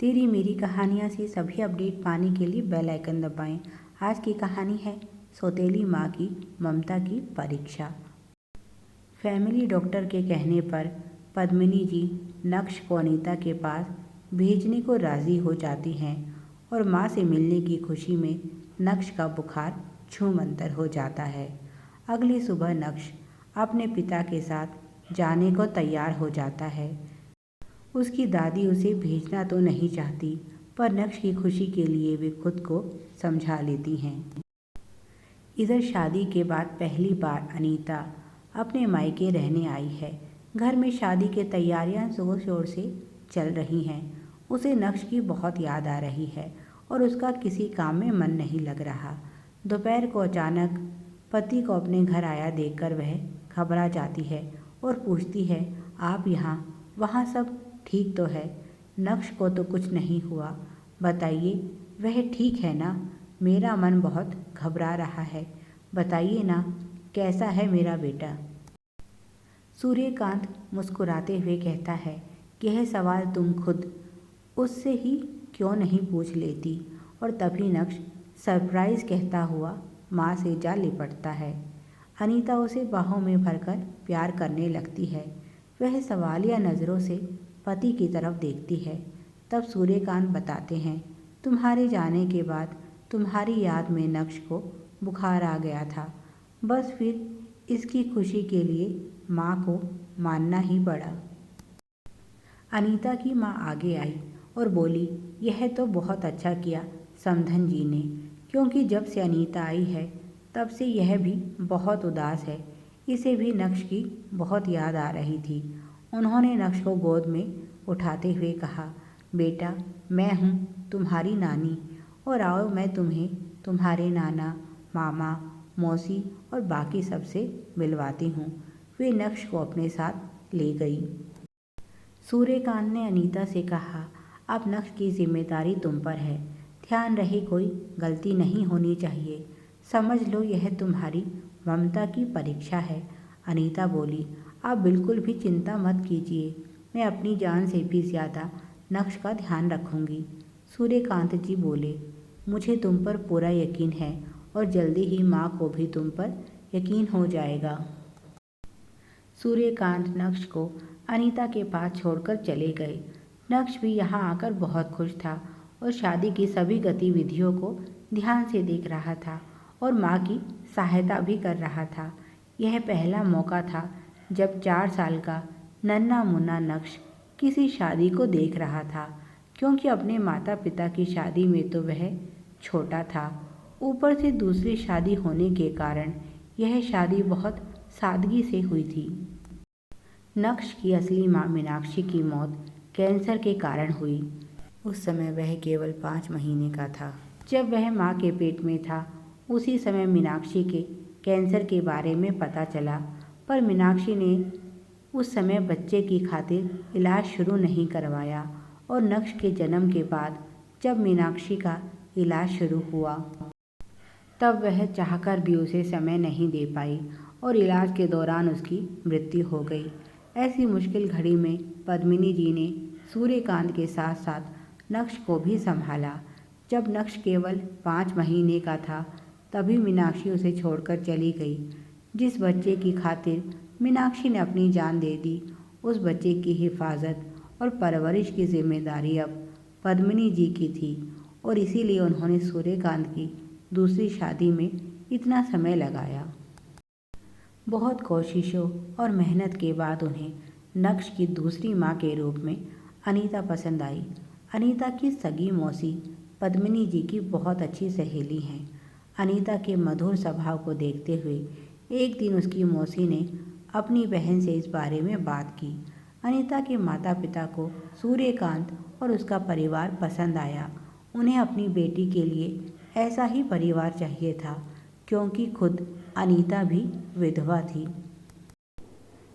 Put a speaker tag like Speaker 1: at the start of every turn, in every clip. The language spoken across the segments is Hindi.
Speaker 1: तेरी मेरी कहानियाँ से सभी अपडेट पाने के लिए बेल आइकन दबाएं। आज की कहानी है सौतेली माँ की ममता की परीक्षा। फैमिली डॉक्टर के कहने पर पद्मिनी जी नक्श को अनीता के पास भेजने को राज़ी हो जाती हैं और माँ से मिलने की खुशी में नक्श का बुखार छूमंतर हो जाता है। अगली सुबह नक्श अपने पिता के साथ जाने को तैयार हो जाता है। उसकी दादी उसे भेजना तो नहीं चाहती, पर नक्श की खुशी के लिए वे खुद को समझा लेती हैं। इधर शादी के बाद पहली बार अनीता अपने मायके रहने आई है। घर में शादी की तैयारियां जोर शोर से चल रही हैं। उसे नक्श की बहुत याद आ रही है और उसका किसी काम में मन नहीं लग रहा। दोपहर को अचानक पति को अपने घर आया देखकर वह घबरा जाती है और पूछती है, आप यहाँ वहाँ सब ठीक तो है? नक्श को तो कुछ नहीं हुआ, बताइए वह ठीक है ना? मेरा मन बहुत घबरा रहा है, बताइए ना कैसा है मेरा बेटा? सूर्यकांत मुस्कुराते हुए कहता है, यह सवाल तुम खुद उससे ही क्यों नहीं पूछ लेती? और तभी नक्श सरप्राइज कहता हुआ माँ से जा लिपटता है। अनीता उसे बाहों में भरकर प्यार करने लगती है। वह सवालिया नज़रों से पति की तरफ देखती है। तब सूर्यकांत बताते हैं, तुम्हारे जाने के बाद तुम्हारी याद में नक्श को बुखार आ गया था। बस फिर इसकी खुशी के लिए माँ को मानना ही पड़ा। अनीता की माँ आगे आई और बोली, यह तो बहुत अच्छा किया समधन जी ने, क्योंकि जब से अनीता आई है तब से यह भी बहुत उदास है। इसे भी नक्श की बहुत याद आ रही थी। उन्होंने नक्श को गोद में उठाते हुए कहा, बेटा मैं हूँ तुम्हारी नानी, और आओ मैं तुम्हें तुम्हारे नाना, मामा, मौसी और बाकी सबसे मिलवाती हूँ। वे नक्श को अपने साथ ले गई। सूर्यकांत ने अनीता से कहा, अब नक्श की जिम्मेदारी तुम पर है। ध्यान रहे कोई गलती नहीं होनी चाहिए। समझ लो यह तुम्हारी ममता की परीक्षा है। अनीता बोली, आप बिल्कुल भी चिंता मत कीजिए, मैं अपनी जान से भी ज़्यादा नक्श का ध्यान रखूंगी। सूर्यकांत जी बोले, मुझे तुम पर पूरा यकीन है और जल्दी ही माँ को भी तुम पर यकीन हो जाएगा। सूर्यकांत नक्श को अनीता के पास छोड़कर चले गए। नक्श भी यहाँ आकर बहुत खुश था और शादी की सभी गतिविधियों को ध्यान से देख रहा था और माँ की सहायता भी कर रहा था। यह पहला मौका था जब 4 साल का नन्हा मुन्ना नक्श किसी शादी को देख रहा था, क्योंकि अपने माता पिता की शादी में तो वह छोटा था। ऊपर से दूसरी शादी होने के कारण यह शादी बहुत सादगी से हुई थी। नक्श की असली माँ मीनाक्षी की मौत कैंसर के कारण हुई। उस समय वह केवल 5 महीने का था। जब वह माँ के पेट में था उसी समय मीनाक्षी के कैंसर के बारे में पता चला, पर मीनाक्षी ने उस समय बच्चे की खातिर इलाज शुरू नहीं करवाया और नक्श के जन्म के बाद जब मीनाक्षी का इलाज शुरू हुआ तब वह चाहकर भी उसे समय नहीं दे पाई और इलाज के दौरान उसकी मृत्यु हो गई। ऐसी मुश्किल घड़ी में पद्मिनी जी ने सूर्यकांत के साथ साथ नक्श को भी संभाला। जब नक्श केवल 5 महीने का था तभी मीनाक्षी उसे छोड़कर चली गई। जिस बच्चे की खातिर मीनाक्षी ने अपनी जान दे दी, उस बच्चे की हिफाजत और परवरिश की जिम्मेदारी अब पद्मिनी जी की थी और इसीलिए उन्होंने सूर्यकांत की दूसरी शादी में इतना समय लगाया। बहुत कोशिशों और मेहनत के बाद उन्हें नक्श की दूसरी माँ के रूप में अनीता पसंद आई। अनीता की सगी मौसी पद्मिनी जी की बहुत अच्छी सहेली हैं। अनीता के मधुर स्वभाव को देखते हुए एक दिन उसकी मौसी ने अपनी बहन से इस बारे में बात की। अनीता के माता पिता को सूर्यकांत और उसका परिवार पसंद आया। उन्हें अपनी बेटी के लिए ऐसा ही परिवार चाहिए था, क्योंकि खुद अनीता भी विधवा थी।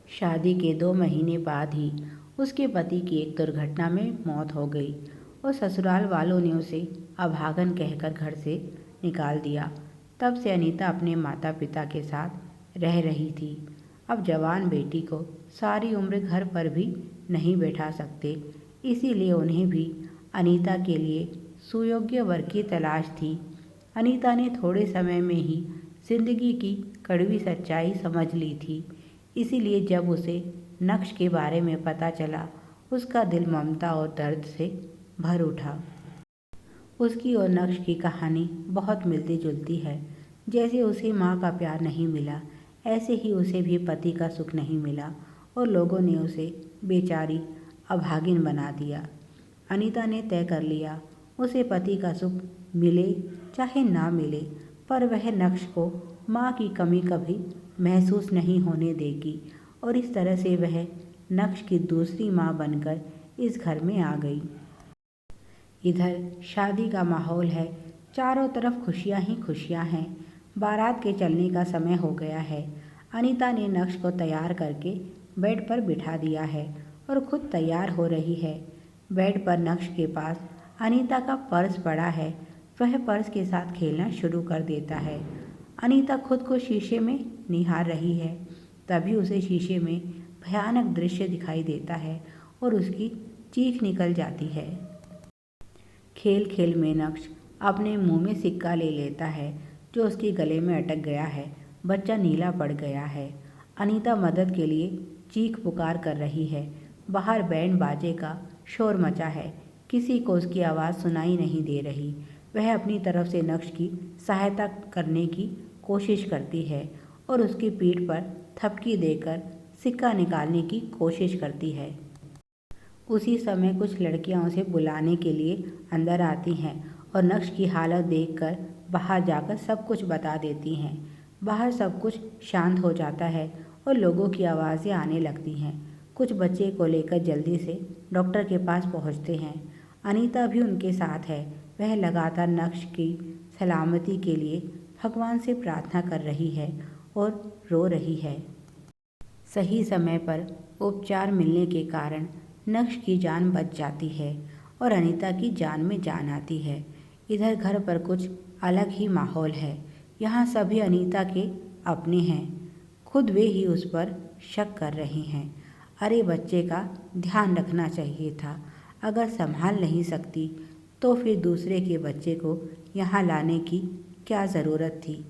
Speaker 1: शादी के 2 महीने बाद ही उसके पति की एक दुर्घटना में मौत हो गई और ससुराल वालों ने उसे अभागन कहकर घर से निकाल दिया। तब से अनीता अपने माता पिता के साथ रह रही थी। अब जवान बेटी को सारी उम्र घर पर भी नहीं बैठा सकते, इसीलिए उन्हें भी अनीता के लिए सुयोग्य वर की तलाश थी। अनीता ने थोड़े समय में ही जिंदगी की कड़वी सच्चाई समझ ली थी। इसीलिए जब उसे नक्श के बारे में पता चला, उसका दिल ममता और दर्द से भर उठा। उसकी और नक्श की कहानी बहुत मिलती जुलती है। जैसे उसे माँ का प्यार नहीं मिला, ऐसे ही उसे भी पति का सुख नहीं मिला और लोगों ने उसे बेचारी अभागिन बना दिया। अनीता ने तय कर लिया, उसे पति का सुख मिले चाहे ना मिले, पर वह नक्श को माँ की कमी कभी महसूस नहीं होने देगी। और इस तरह से वह नक्श की दूसरी माँ बनकर इस घर में आ गई। इधर शादी का माहौल है, चारों तरफ खुशियां ही खुशियां हैं। बारात के चलने का समय हो गया है। अनीता ने नक्श को तैयार करके बेड पर बिठा दिया है और खुद तैयार हो रही है। बेड पर नक्श के पास अनीता का पर्स पड़ा है। वह पर्स के साथ खेलना शुरू कर देता है। अनीता खुद को शीशे में निहार रही है। तभी उसे शीशे में भयानक दृश्य दिखाई देता है और उसकी चीख निकल जाती है। खेल खेल में नक्श अपने मुंह में सिक्का ले लेता है जो उसके गले में अटक गया है। बच्चा नीला पड़ गया है। अनीता मदद के लिए चीख पुकार कर रही है। बाहर बैंड बाजे का शोर मचा है। किसी को उसकी आवाज़ सुनाई नहीं दे रही। वह अपनी तरफ से नक्श की सहायता करने की कोशिश करती है और उसकी पीठ पर थपकी देकर सिक्का निकालने की कोशिश करती है। उसी समय कुछ लड़कियां उसे बुलाने के लिए अंदर आती हैं और नक्श की हालत देखकर बाहर जाकर सब कुछ बता देती हैं। बाहर सब कुछ शांत हो जाता है और लोगों की आवाज़ें आने लगती हैं। कुछ बच्चे को लेकर जल्दी से डॉक्टर के पास पहुंचते हैं। अनीता भी उनके साथ है। वह लगातार नक्श की सलामती के लिए भगवान से प्रार्थना कर रही है और रो रही है। सही समय पर उपचार मिलने के कारण नक्श की जान बच जाती है और अनीता की जान में जान आती है। इधर घर पर कुछ अलग ही माहौल है। यहाँ सभी अनीता के अपने हैं। खुद वे ही उस पर शक कर रहे हैं। अरे बच्चे का ध्यान रखना चाहिए था। अगर संभाल नहीं सकती तो फिर दूसरे के बच्चे को यहाँ लाने की क्या ज़रूरत थी।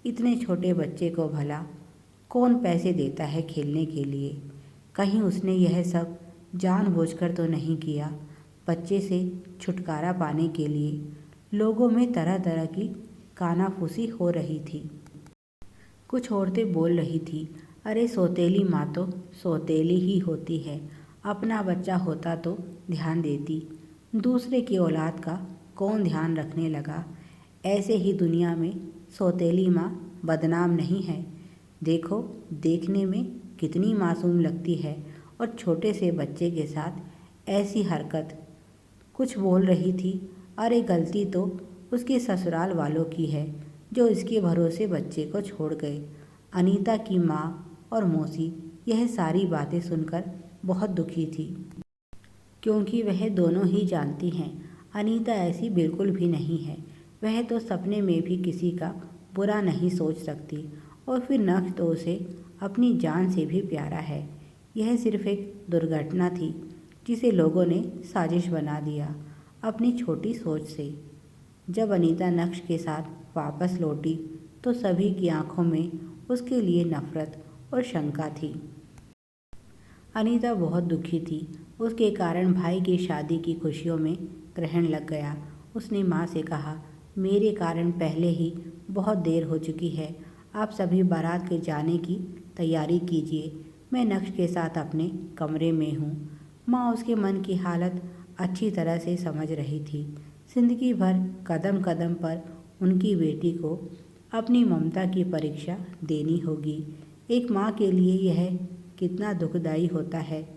Speaker 1: इतने छोटे बच्चे को भला कौन पैसे देता है खेलने के लिए। कहीं उसने यह सब जानबूझकर तो नहीं किया। बच्चे से छुटकारा पाने के लिए लोगों में तरह तरह की कानाफूसी हो रही थी। कुछ औरतें बोल रही थी, अरे सौतेली माँ तो सौतेली ही होती है, अपना बच्चा होता तो ध्यान देती, दूसरे की औलाद का कौन ध्यान रखने लगा। ऐसे ही दुनिया में सौतेली माँ बदनाम नहीं है। देखो देखने में कितनी मासूम लगती है और छोटे से बच्चे के साथ ऐसी हरकत। कुछ बोल रही थी, अरे गलती तो उसके ससुराल वालों की है जो इसके भरोसे बच्चे को छोड़ गए। अनीता की माँ और मौसी यह सारी बातें सुनकर बहुत दुखी थी, क्योंकि वह दोनों ही जानती हैं अनीता ऐसी बिल्कुल भी नहीं है। वह तो सपने में भी किसी का बुरा नहीं सोच सकती और फिर नक्श तो उसे अपनी जान से भी प्यारा है। यह सिर्फ एक दुर्घटना थी जिसे लोगों ने साजिश बना दिया अपनी छोटी सोच से। जब अनीता नक्श के साथ वापस लौटी तो सभी की आंखों में उसके लिए नफरत और शंका थी। अनीता बहुत दुखी थी। उसके कारण भाई की शादी की खुशियों में ग्रहण लग गया। उसने माँ से कहा, मेरे कारण पहले ही बहुत देर हो चुकी है। आप सभी बारात के जाने की तैयारी कीजिए। मैं नक्श के साथ अपने कमरे में हूँ। माँ उसके मन की हालत अच्छी तरह से समझ रही थी। जिंदगी भर कदम कदम पर उनकी बेटी को अपनी ममता की परीक्षा देनी होगी। एक माँ के लिए यह कितना दुखदाई होता है,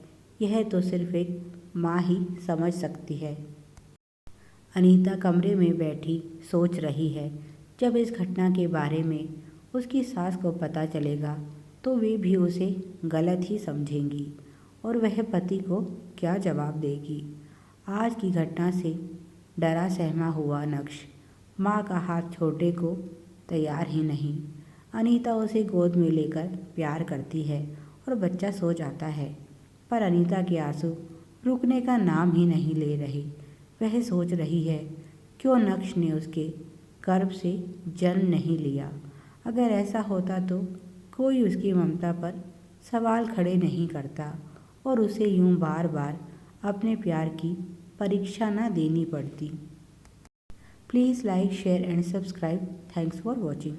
Speaker 1: यह तो सिर्फ एक माँ ही समझ सकती है। अनीता कमरे में बैठी सोच रही है, जब इस घटना के बारे में उसकी सास को पता चलेगा तो वे भी उसे गलत ही समझेंगी और वह पति को क्या जवाब देगी। आज की घटना से डरा सहमा हुआ नक्श माँ का हाथ छोड़ने को तैयार ही नहीं। अनीता उसे गोद में लेकर प्यार करती है और बच्चा सो जाता है, पर अनीता के आंसू रुकने का नाम ही नहीं ले रहे। वह सोच रही है क्यों नक्श ने उसके गर्भ से जन्म नहीं लिया। अगर ऐसा होता तो कोई उसकी ममता पर सवाल खड़े नहीं करता और उसे यूं बार बार अपने प्यार की परीक्षा न देनी पड़ती। Please like, share and subscribe. Thanks for watching.